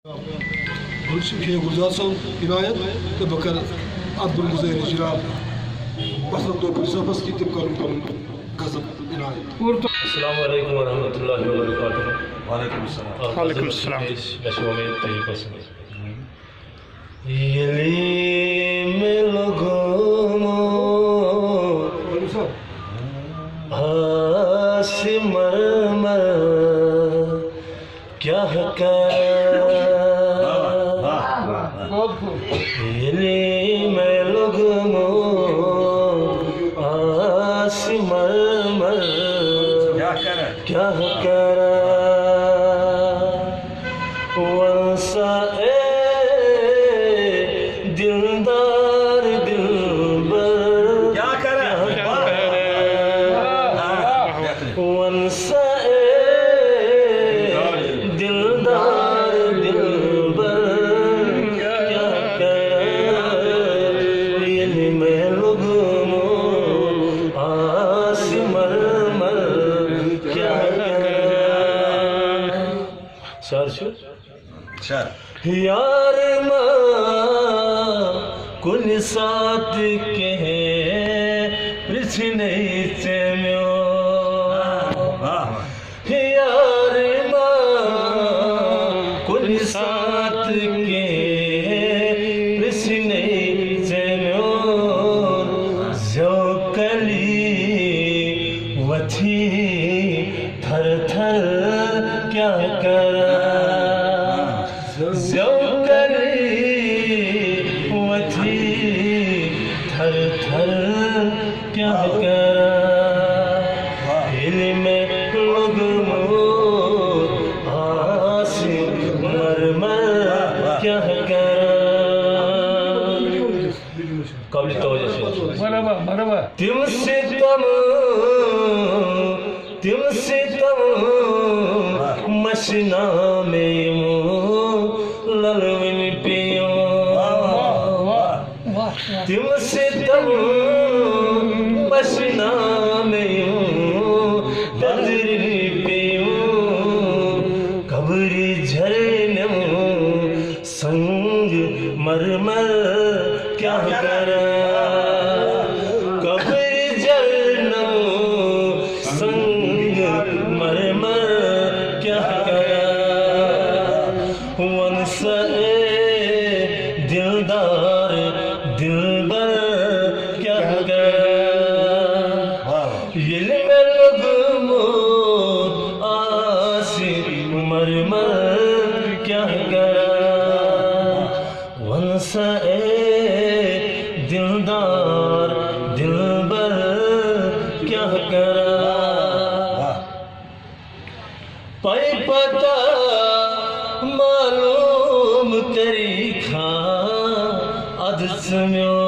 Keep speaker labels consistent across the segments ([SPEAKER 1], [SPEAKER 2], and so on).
[SPEAKER 1] गुलजार साहब इनायत तो बकर अब्दुल गुजैर जनाब बसंत तो सबस की तब करूँ गजब इनायत।
[SPEAKER 2] अस्सलाम वालेकुम वरहमतुल्लाहि वबरकातुहू।
[SPEAKER 3] वालेकुम अस्सलाम।
[SPEAKER 4] वालेकुम अस्सलाम।
[SPEAKER 2] नशों में तय पसंद यली में लगो आसे मरमर क्या कर यली में लगो आसे मरमर क्या कर वंसा दिलदार दिलबर
[SPEAKER 3] क्या करे
[SPEAKER 2] वंसा दिलदार दिलबर क्या कर ये मैं लोगों आस मरमर क्या कर
[SPEAKER 3] शर
[SPEAKER 2] यार कुल साथ के पृथ्वी से म्यो यार कुल साथ के पृथ्वी से म्यो जो कली वथी थर थर क्या कर थर थर क्या कर में लोगों आसे मरमर क्या कर काबिल तवज्जो से तुमसे तम मशना में ललविन पियो तुमसे तम मशना में तजरी पियो कब्री झरने संग मरमर क्या कर कब्री झरने संग मरमर क्या कर वंसा दिलदार दिलबर क्या कर ये में लोगों आसे मरमर क्या कर वंसा दिलदार दिलबर क्या कर पाई पता मालूम तेरी खा अदस म्यो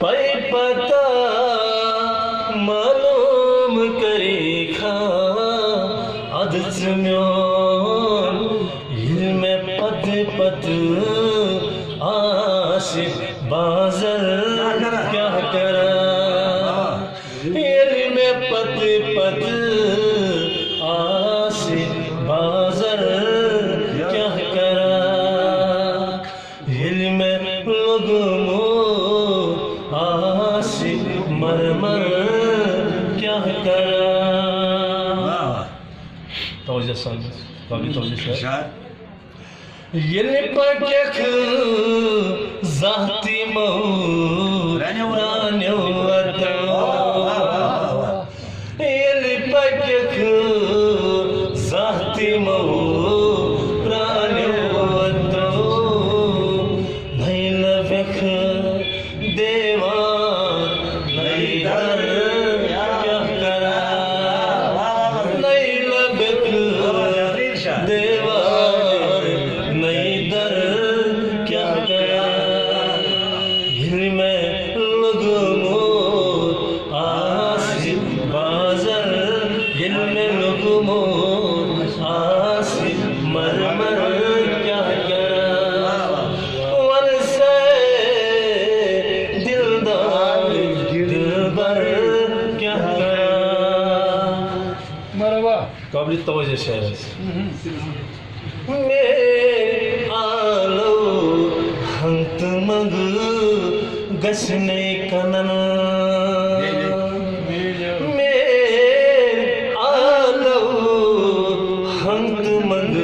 [SPEAKER 2] पाई पता मालूम करी खा अदस म्यो में पत पत आशिक बाजर क्या कर में पत पत आशिक बाजर क्या कर में लोगों आशिक मरमर क्या कर तवज्जो सन काबिल तवज्जो से
[SPEAKER 3] शर
[SPEAKER 2] ये पक्ष जाती मऊ रान्यो ये पक्ष जाती मऊ रान्यो नहीं लख देवा नहीं डर क्या करा नहीं लख देवा नहीं दर क्या करा में लोगों आसिफ बाजर दिल में लोगों आसिफ मरमर क्या करा वरसे दिलदार दिलबर क्या करा
[SPEAKER 4] मरवा
[SPEAKER 2] काबिल तवज्जो से गसने कनन में आलो हंत मंग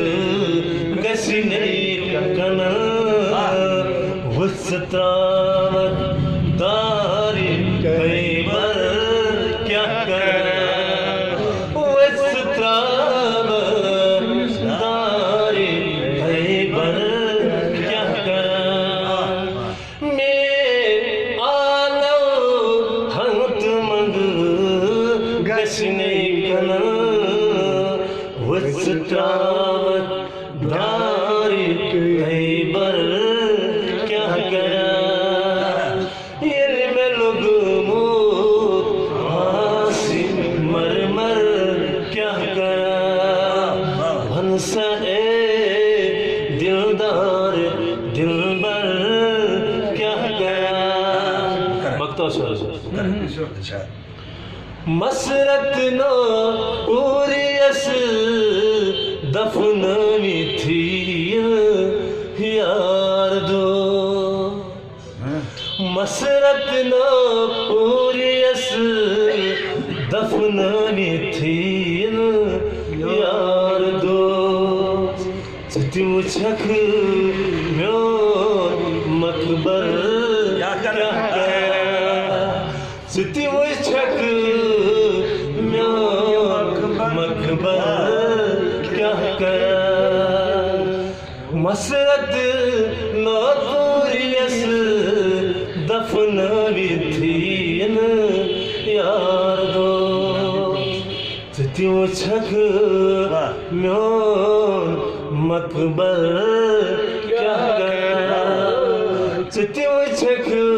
[SPEAKER 2] गसने कनन वस्त्रावत दारी कई बार क्या कर वस्त्रावत दारी कई बार क्या कर गसने कनन वस्त्रावत दारी कई बार क्या करा ये में लोग मोत आसी मर मर क्या करा हंसा ए दिलदार दिलबर क्या करा भक्तों से मसरत नो उरियस दफनानी थी यार दो मसरत नो उरियस दफनानी थी यार दो सत्यु छक म्यो मकबर क्या सत्यु छक क्या कर मसरत नौरियस दफनावी थी यार दो सत्यु छक म्योन मकबर क्या कर सत्यु छक